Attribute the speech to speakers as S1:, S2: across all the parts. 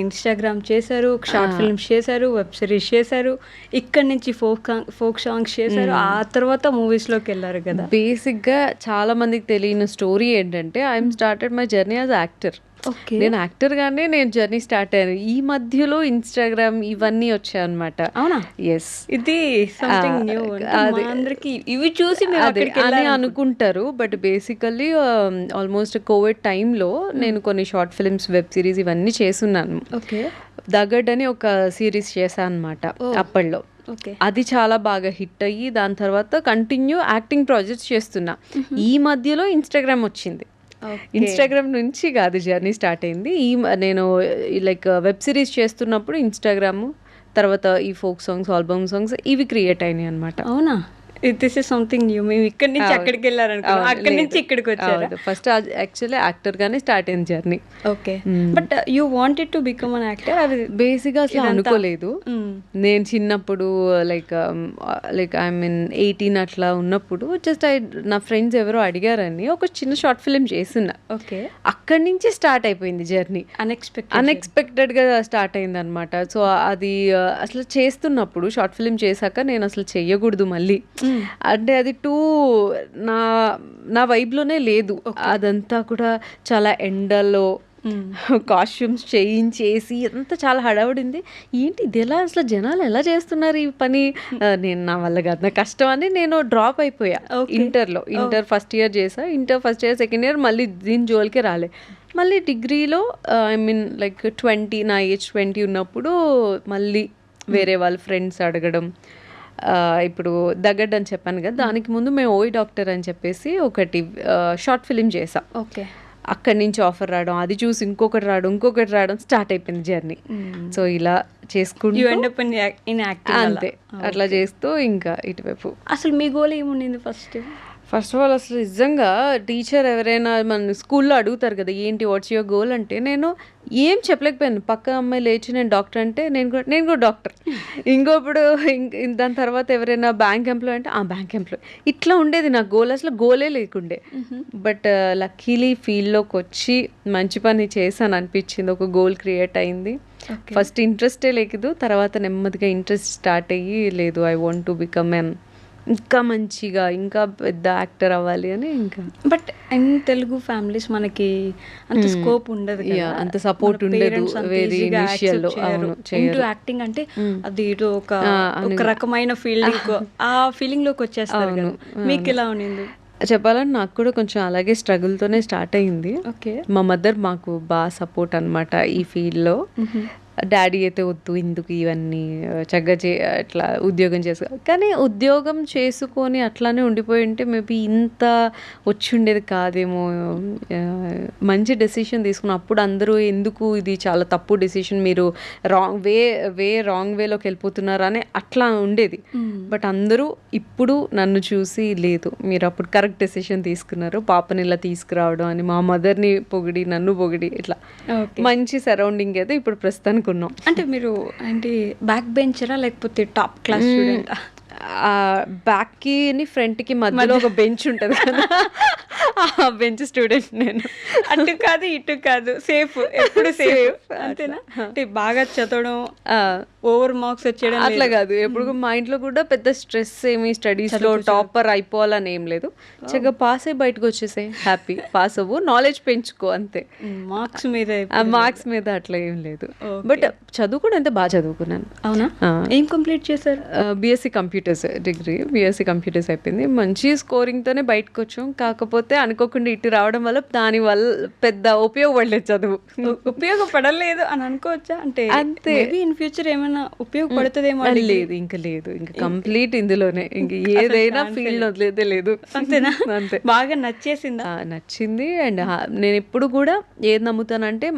S1: Instagram చేశారు, short films చేశారు, web series చేశారు, ఇక్కడ నుంచి ఫోక్ సాంగ్స్ చేశారు, ఆ తర్వాత మూవీస్లోకి వెళ్ళారు కదా.
S2: బేసిక్గా చాలా మందికి తెలియని స్టోరీ ఏంటంటే I'm started my journey as actor.
S1: Okay,
S2: నేను యాక్టర్గానే నేను జర్నీ స్టార్ట్ అయ్యాను. ఈ మధ్యలో ఇన్స్టాగ్రామ్ ఇవన్నీ వచ్చాయి అనమాట.
S1: అవునా?
S2: ఎస్,
S1: ఇది సంథింగ్ న్యూ. అందరికి ఇవి చూసి
S2: అని అనుకుంటారు. బట్ బేసికల్లీ ఆల్మోస్ట్ కోవిడ్ టైంలో నేను కొన్ని షార్ట్ ఫిల్మ్స్, వెబ్ సిరీస్ ఇవన్నీ చేస్తున్నాను.
S1: ఓకే,
S2: దగడ్ అని ఒక సిరీస్ చేశాను అనమాట అప్పట్లో. అది చాలా బాగా హిట్ అయ్యి దాని తర్వాత కంటిన్యూ యాక్టింగ్ ప్రాజెక్ట్స్ చేస్తున్నా. ఈ మధ్యలో ఇన్స్టాగ్రామ్ వచ్చింది. ఇన్స్టాగ్రామ్ నుంచి కాదు జర్నీ స్టార్ట్ అయింది. నేను లైక్ వెబ్ సిరీస్ చేస్తున్నప్పుడు ఇన్స్టాగ్రామ్, తర్వాత ఈ ఫోక్ సాంగ్స్, ఆల్బమ్ సాంగ్స్ ఇవి క్రియేట్ అయినాయి అనమాట.
S1: అవునా? This is something new. మేము ఇక్కడి నుంచి అక్కడికి వెళ్ళారనుకున్నాం, అక్కడి నుంచి ఇక్కడికి వచ్చారు.
S2: ఫస్ట్ యాక్చువల్లీ యాక్టర్ గానే స్టార్ట్ అయింది journey.
S1: Okay, but you wanted to become an actor? అది
S2: బేసిక్గా అసలు అనుకోలేదు. నేను చిన్నప్పుడు లైక్ ఐ మీన్ 18 అట్లా ఉన్నప్పుడు జస్ట్ నా ఫ్రెండ్స్ ఎవరో అడిగారని ఒక చిన్న షార్ట్ ఫిల్మ్ చేస్తున్నా.
S1: ఓకే,
S2: అక్కడి నుంచి స్టార్ట్ అయిపోయింది జర్నీ. అన్ఎక్స్పెక్టెడ్గా స్టార్ట్ అయింది అనమాట. సో అది అసలు చేస్తున్నప్పుడు షార్ట్ ఫిల్మ్ చేశాక నేను అసలు చెయ్యకూడదు మళ్ళీ, అంటే అది నా వైబ్లోనే లేదు. అదంతా కూడా చాలా ఎండలో కాస్ట్యూమ్స్ చేయించేసి అంతా చాలా హడావుడింది. ఏంటి ఇది ఎలా, అసలు జనాలు ఎలా చేస్తున్నారు ఈ పని, నా వల్ల కాదు, నా కష్టం అని నేను డ్రాప్ అయిపోయా. ఇంటర్ ఫస్ట్ ఇయర్ చేసా. Inter first year, second year మళ్ళీ దీని జోలికే రాలే. మళ్ళీ డిగ్రీలో ఐ మీన్ లైక్ 20, నా ఏజ్ 20 ఉన్నప్పుడు మళ్ళీ వేరే వాళ్ళ ఫ్రెండ్స్ అడగడం. ఇప్పుడు దగడ్ అని చెప్పాను కదా, దానికి ముందు మేము ఓయ్ డాక్టర్ అని చెప్పేసి ఒకటి షార్ట్ ఫిలిం చేసాం.
S1: ఓకే,
S2: అక్కడి నుంచి ఆఫర్ రావడం, అది చూసి ఇంకొకటి రావడం స్టార్ట్ అయిపోయింది జర్నీ. సో ఇలా చేసుకుంటూ అంతే అట్లా చేస్తూ ఇంకా ఇటువైపు.
S1: అసలు మీ గోల్ ఏముండింది
S2: ఫస్ట్ ఆఫ్ ఆల్ అసలు నిజంగా టీచర్ ఎవరైనా మన స్కూల్లో అడుగుతారు కదా ఏంటి వాట్స్ యువర్ గోల్ అంటే, నేను ఏం చెప్పలేకపోయాను. పక్క అమ్మాయి లేచి నేను డాక్టర్ అంటే నేను కూడా డాక్టర్. ఇంకొప్పుడు దాని తర్వాత ఎవరైనా బ్యాంక్ ఎంప్లాయ్ అంటే బ్యాంక్ ఎంప్లాయ్, ఇట్లా ఉండేది నా గోల్. అసలు గోలే లేకుండే. బట్ లక్కీలీ ఫీల్డ్లోకి వచ్చి మంచి పని చేశాను అనిపించింది. ఒక గోల్ క్రియేట్ అయింది. ఫస్ట్ ఇంట్రెస్టే లేదు, తర్వాత నెమ్మదిగా ఇంట్రెస్ట్ స్టార్ట్ అయ్యి లేదు ఐ వాంట్ టు బికమ్ ఇంకా మంచిగా ఇంకా పెద్ద యాక్టర్ అవ్వాలి అని. ఇంకా
S1: బట్ ఇన్ తెలుగు ఫ్యామిలీస్ మనకి అంత స్కోప్ ఉండదు,
S2: అంత సపోర్ట్ ఉండదు వెరీ ఇనిషియల్ లో.
S1: యాక్టింగ్ అంటే అది ఇటు ఒక రకమైన ఫీలింగ్, ఆ ఫీలింగ్ లోకి వచ్చేస్తారు. మీకు ఎలా ఉండింది?
S2: చెప్పాలంటే నాకు కూడా కొంచెం అలాగే స్ట్రగుల్తోనే స్టార్ట్ అయింది. మా మదర్ మాకు బాగా సపోర్ట్ అనమాట ఈ ఫీల్డ్లో. డాడీ అయితే వద్దు ఎందుకు ఇవన్నీ, చక్కగా అట్లా ఉద్యోగం కానీ ఉద్యోగం చేసుకొని అట్లానే ఉండిపోయి ఉంటే మేబీ ఇంత వచ్చి ఉండేది కాదేమో. మంచి డెసిషన్ తీసుకున్నాం అప్పుడు. అందరూ ఎందుకు ఇది చాలా తప్పు డెసిషన్, మీరు రాంగ్ వేలోకి వెళ్ళిపోతున్నారు అని అట్లా ఉండేది. బట్ అందరూ ఇప్పుడు నన్ను చూసి లేదు మీరు అప్పుడు కరెక్ట్ డెసిషన్ తీసుకున్నారు, పాపని ఇలా తీసుకురావడం అని మా మదర్ని పొగిడి నన్ను పొగిడి ఇట్లా మంచి సరౌండింగ్ అయితే ఇప్పుడు ప్రస్తుతానికి ఉన్నాం.
S1: అంటే మీరు అంటే బ్యాక్ బెంచరా లేకపోతే టాప్ క్లాస్ స్టూడెంటా?
S2: బ్యాక్ కి ఫ్రంట్ కి మధ్యలో ఒక బెంచ్ ఉంటుంది కదా, ఆ బెంచ్ స్టూడెంట్ నేను.
S1: అటు కాదు ఇటు కాదు, సేఫ్, ఎప్పుడు సేఫ్ అంతేనా? అంటే బాగా చదవడం, ఓవర్ మార్క్స్ వచ్చేయడం
S2: అట్లా కాదు. ఎప్పుడు మా ఇంట్లో కూడా పెద్ద స్ట్రెస్ ఏమి స్టడీస్ లో టాపర్ అయిపోవాలని ఏం లేదు. చక్కగా పాస్ అయ్యి బయటకు వచ్చేసాయి, హ్యాపీ పాస్ అవ్వు, నాలెడ్జ్ పెంచుకో అంతే. మార్క్స్ మీద అట్లా ఏం లేదు. బట్ చదువుకుని అంతే బాగా చదువుకున్నాను.
S1: అవునా? ఏం కంప్లీట్ చేశారు?
S2: BSc computers degree, BSc computers అయిపోయింది. మంచి స్కోరింగ్ తోనే బయటకు వచ్చాం. కాకపోతే అనుకోకుండా ఇటు రావడం వల్ల దాని వల్ల పెద్ద ఉపయోగపడలేదు చదువు.
S1: ఉపయోగపడలేదు అని అనుకోవచ్చా? అంటే అంతే, ఇన్ ఫ్యూచర్ ఏమైనా ఉపయోగపడుతుందేమో.
S2: లేదు ఇంకా లేదు, ఇంకా కంప్లీట్ ఇందులోనే, ఇంక ఏదైనా ఫీల్డ్ వదిలేదే లేదు.
S1: అంతేనా?
S2: అంతే.
S1: బాగా నచ్చేసిందా?
S2: నచ్చింది. అండ్ నేను ఎప్పుడు కూడా ఏది నమ్ముతానంటే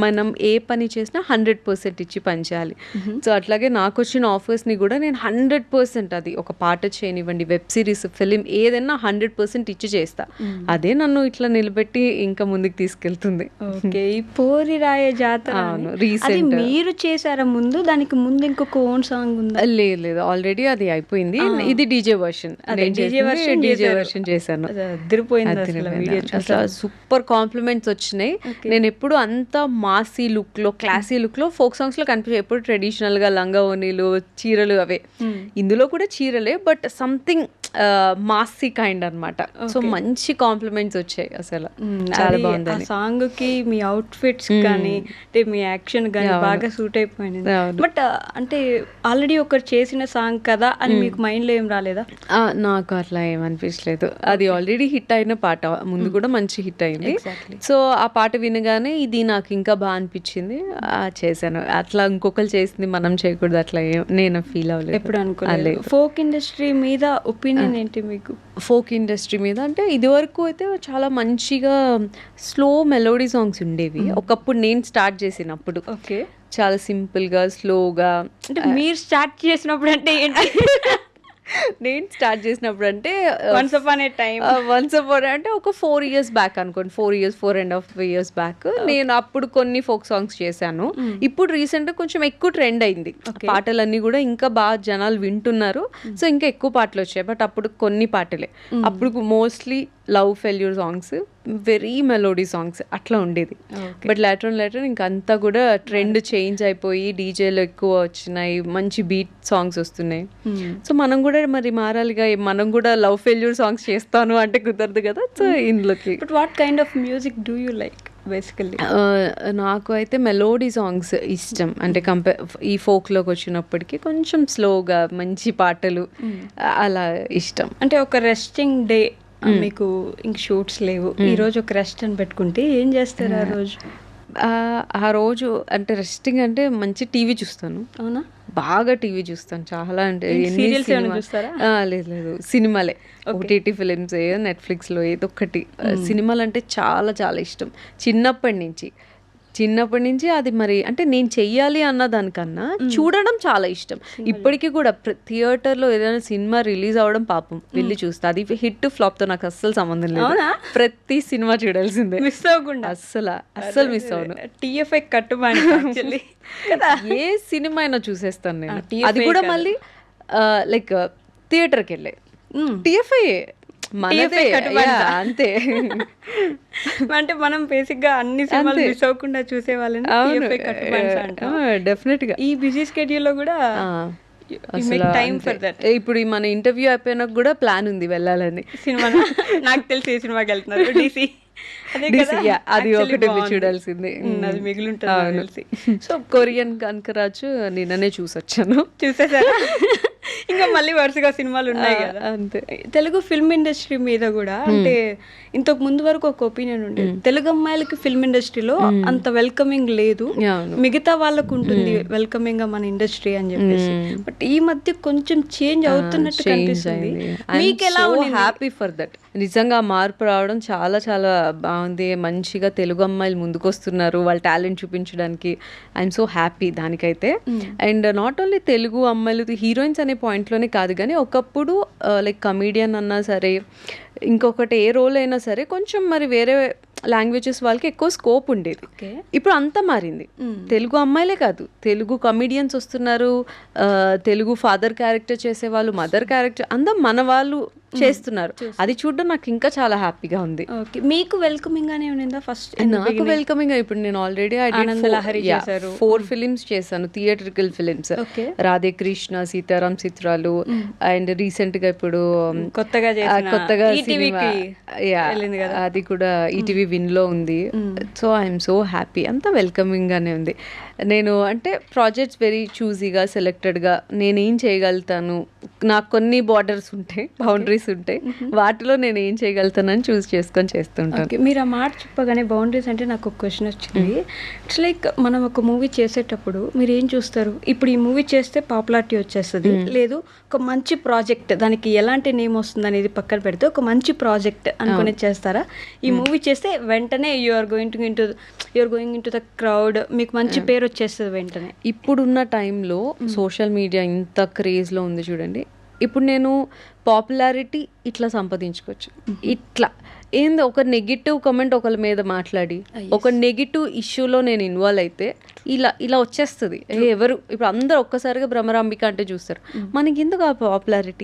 S2: మనం ఏ పని చేసినా 100% ఇచ్చి పని చేయాలి. సో అట్లాగే నాకు వచ్చిన ఆఫర్స్ని కూడా నేను 100%, అది ఒక పాట చేయనివ్వండి, వెబ్ సిరీస్, ఫిలిం, ఏదైనా 100% ఇచ్చి చేస్తా. అదే నన్ను ఇట్లా నిలబెట్టి ఇంకా ముందుకు తీసుకెళ్తుంది.
S1: ఓకే, ఈ పోరి రాయ జాతర రీసెంట్ మీరు చేశారా? ముందు దానికి ముందు ఇంకొక ఓన్ సాంగ్ ఉందా?
S2: లేదు, ఆల్రెడీ అది అయిపోయింది. ఇది డీజే వర్షన్, డీజే వర్షన్ చేశాను.
S1: అదిరిపోయింది.
S2: సూపర్ కాంప్లిమెంట్స్ వచ్చినాయి. నేను ఎప్పుడు అంత మాసీ లుక్లో క్లాసీ లుక్లో ఫోక్ సాంగ్స్లో కనిపించాయి. ఎప్పుడు ట్రెడిషనల్గా లంగా ఓనీలు చీరలు అవే, ఇందులో కూడా చీరలే బట్ సంథింగ్ మాసీ కైండ్ అనమాట. సో మంచి కాంప్లిమెంట్స్ వచ్చాయి అసలు, చాలా బాగుంది.
S1: సాంగ్ కి మీ అవుట్ ఫిట్స్ కానీ అంటే మీ యాక్షన్ కానీ బాగా సూట్ అయిపోయింది. బట్ అంటే ఆల్రెడీ ఒకరు చేసిన సాంగ్ కదా అని మీకు మైండ్ లో ఏం రాలేదా?
S2: నాకు అట్లా ఏమనిపించలేదు. అది ఆల్రెడీ హిట్ అయిన పాట, ముందు కూడా మంచి హిట్ అయింది. సో ఆ పాట వినగానే ఇది నాకు ఇంకా బాగా అనిపించింది, చేశాను. అట్లా ఇంకొకరు చేసింది మనం చేయకూడదు అట్లా నేను ఫీల్ అవ్వలేదు,
S1: ఎప్పుడు అనుకోలేదు. ఫోక్ ఇండస్ట్రీ మీద ఒపీనియన్ ఏంటి మీకు?
S2: ఫోక్ ఇండస్ట్రీ మీద అంటే ఇదివరకు అయితే చాలా మంచిగా స్లో మెలోడీ సాంగ్స్ ఉండేవి ఒకప్పుడు నేను స్టార్ట్ చేసినప్పుడు.
S1: ఓకే,
S2: చాలా సింపుల్గా స్లోగా.
S1: అంటే మీరు స్టార్ట్ చేసినప్పుడు అంటే ఏంటి?
S2: నేను స్టార్ట్ చేసినప్పుడు అంటే
S1: వన్స్ అపాన్ ఏ టైమ్,
S2: అంటే ఒక 4 years బ్యాక్ అనుకోండి, 4.5 years బ్యాక్ నేను అప్పుడు కొన్ని ఫోక్ సాంగ్స్ చేశాను. ఇప్పుడు రీసెంట్గా కొంచెం ఎక్కువ ట్రెండ్ అయింది, పాటలన్నీ కూడా ఇంకా బాగా జనాలు వింటున్నారు. సో ఇంకా ఎక్కువ పాటలు వచ్చాయి. బట్ అప్పుడు కొన్ని పాటలే, అప్పుడు mostly love failure songs, very melody songs అట్లా ఉండేది. బట్ లేటర్ ఇంకా అంతా కూడా ట్రెండ్ చేంజ్ అయిపోయి డీజేలు ఎక్కువ వచ్చినాయి, మంచి బీట్ సాంగ్స్ వస్తున్నాయి. సో మనం కూడా మరి మారాలిగా, మనం కూడా లవ్ ఫెయిల్యూర్ సాంగ్స్ చేస్తాను అంటే కుదరదు కదా. సో ఇందులోకి
S1: but what kind of music do you like basically?
S2: నాకు అయితే మెలోడీ సాంగ్స్ ఇష్టం. అంటే ఈ ఫోక్లోకి వచ్చినప్పటికీ కొంచెం స్లోగా మంచి పాటలు అలా ఇష్టం.
S1: అంటే ఒక రెస్టింగ్ డే, మీకు ఇంక షూట్స్ లేవు, ఈ రోజు ఒక రెస్ట్ అని పెట్టుకుంటే ఏం చేస్తారు ఆ రోజు?
S2: ఆ రోజు అంటే రెస్టింగ్ అంటే మంచి టీవీ చూస్తాను.
S1: అవునా?
S2: బాగా టీవీ చూస్తాను చాలా. అంటే లేదు సినిమాలే, ఓటీటీ ఫిలిమ్స్, నెట్ఫ్లిక్స్లో ఏదో ఒకటి. సినిమాలు అంటే చాలా చాలా ఇష్టం చిన్నప్పటి నుంచి. అది మరి అంటే నేను చెయ్యాలి అన్న దానికన్నా చూడడం చాలా ఇష్టం. ఇప్పటికీ కూడా థియేటర్లో ఏదైనా సినిమా రిలీజ్ అవ్వడం పాపం వెళ్ళి చూస్తా. అది హిట్ ఫ్లాప్ తో నాకు అస్సలు సంబంధం లేదు, ప్రతి సినిమా చూడాల్సిందే,
S1: మిస్ అవ్వకుండా.
S2: అస్సలు మిస్ అవ్వను.
S1: టీఎఫ్ఐ కట్టుబాటు,
S2: ఏ సినిమా అయినా చూసేస్తాను నేను. అది కూడా మళ్ళీ లైక్ థియేటర్కి వెళ్ళే టీఎఫ్ఐ మనదే అంతే.
S1: అంటే మనం బేసిక్ గా అన్ని సినిమాలు మిస్ అవ్వకుండా చూసే వాళ్ళని
S2: డెఫినెట్ గా.
S1: ఈ బిజీ స్కెడ్యూల్ లో కూడా టైం ఫర్ దట్.
S2: ఇప్పుడు మన ఇంటర్వ్యూ అయిపోయినాక కూడా ప్లాన్ ఉంది వెళ్ళాలని.
S1: సినిమా నాకు తెలిసి ఏ సినిమాకి వెళ్తున్నారు? DC.
S2: అది ఒకటి చూడాల్సింది,
S1: అది మిగిలి ఉంటుంది.
S2: సో కొరియన్ కనకరాజు నిన్ననే చూసొచ్చాను.
S1: చూసేసారా? ఇంకా మళ్ళీ వరుసగా సినిమాలు ఉన్నాయి కదా.
S2: అంతే.
S1: తెలుగు ఫిల్మ్ ఇండస్ట్రీ మీద కూడా అంటే ఇంతకు ముందు వరకు ఒక ఒపీనియన్ ఉండేది, తెలుగు అమ్మాయిలకి ఫిల్మ్ ఇండస్ట్రీలో అంత వెల్కమింగ్ లేదు, మిగతా వాళ్ళకు ఉంటుంది వెల్కమింగ్ గా మన ఇండస్ట్రీ అని చెప్పేసి. బట్ ఈ మధ్య కొంచెం చేంజ్ అవుతున్నట్టు కనిపిస్తుంది. మీకు ఎలా ఉంది?
S2: Happy for that. నిజంగా మార్పు రావడం చాలా చాలా బాగుంది. మంచిగా తెలుగు అమ్మాయిలు ముందుకు వస్తున్నారు వాళ్ళ టాలెంట్ చూపించడానికి. ఐఎమ్ సో హ్యాపీ దానికైతే. అండ్ నాట్ ఓన్లీ తెలుగు అమ్మాయిలు హీరోయిన్స్ అనే పాయింట్లోనే కాదు, కానీ ఒకప్పుడు లైక్ కమీడియన్ అన్నా సరే, ఇంకొకటి ఏ రోల్ అయినా సరే కొంచెం మరి వేరే లాంగ్వేజెస్ వాళ్ళకి ఎక్కువ స్కోప్ ఉండేది. ఇప్పుడు అంతా మారింది. తెలుగు అమ్మాయిలే కాదు, తెలుగు కమీడియన్స్ వస్తున్నారు, తెలుగు ఫాదర్ క్యారెక్టర్ చేసేవాళ్ళు, మదర్ క్యారెక్టర్, అందరూ మన వాళ్ళు చేస్తున్నారు. అది చూడడం నాకు ఇంకా చాలా హ్యాపీగా ఉంది.
S1: మీకు వెల్కమింగ్ గానే ఉండిందా ఫస్ట్?
S2: నాకు వెల్కమింగ్. ఇప్పుడు నేను ఆల్రెడీ 4 ఫిలిమ్స్ చేశాను, థియేట్రికల్ ఫిలిమ్స్. రాధే కృష్ణ, సీతారాం చిత్రాలు, అండ్ రీసెంట్ గా ఇప్పుడు కొత్తగా సినిమా అది కూడా ఈటీవీ విన్ లో ఉంది. సో ఐఎమ్ సో హ్యాపీ, అంతా వెల్కమింగ్ గానే ఉంది. నేను అంటే ప్రాజెక్ట్స్ వెరీ చూజీగా సెలెక్టెడ్గా నేనేం చేయగలుగుతాను, నాకు కొన్ని బార్డర్స్ ఉంటాయి, బౌండరీస్ ఉంటాయి, వాటిలో నేను ఏం చేయగలుగుతానని చూస్ చేసుకొని చేస్తుంటాను.
S1: మీరు ఆ మాట చెప్పగానే బౌండరీస్ అంటే నాకు ఒక క్వశ్చన్ వచ్చింది. ఇట్స్ లైక్ మనం ఒక మూవీ చేసేటప్పుడు మీరు ఏం చూస్తారు? ఇప్పుడు ఈ మూవీ చేస్తే పాపులారిటీ వచ్చేస్తుంది, లేదు ఒక మంచి ప్రాజెక్ట్, దానికి ఎలాంటి నేమ్ వస్తుంది అనేది పక్కన పెడితే ఒక మంచి ప్రాజెక్ట్ అనుకుని చేస్తారా? ఈ మూవీ చేస్తే వెంటనే you're going into the crowd, మీకు మంచి పేరు వచ్చేస్తుంది వెంటనే.
S2: ఇప్పుడున్న టైంలో సోషల్ మీడియా ఇంత క్రేజ్లో ఉంది చూడండి. ఇప్పుడు నేను పాపులారిటీ ఇట్లా సంపాదించుకోవచ్చు. ఇట్లా ఏంది ఒక నెగిటివ్ కామెంట్ ఒకరి మీద మాట్లాడి ఒక నెగిటివ్ ఇష్యూలో నేను ఇన్వాల్వ్ అయితే ఇలా వచ్చేస్తుంది. ఎవరు ఇప్పుడు అందరు ఒక్కసారిగా భ్రమరాంబిక అంటే చూస్తారు, మనకి ఎందుకు ఆ పాపులారిటీ?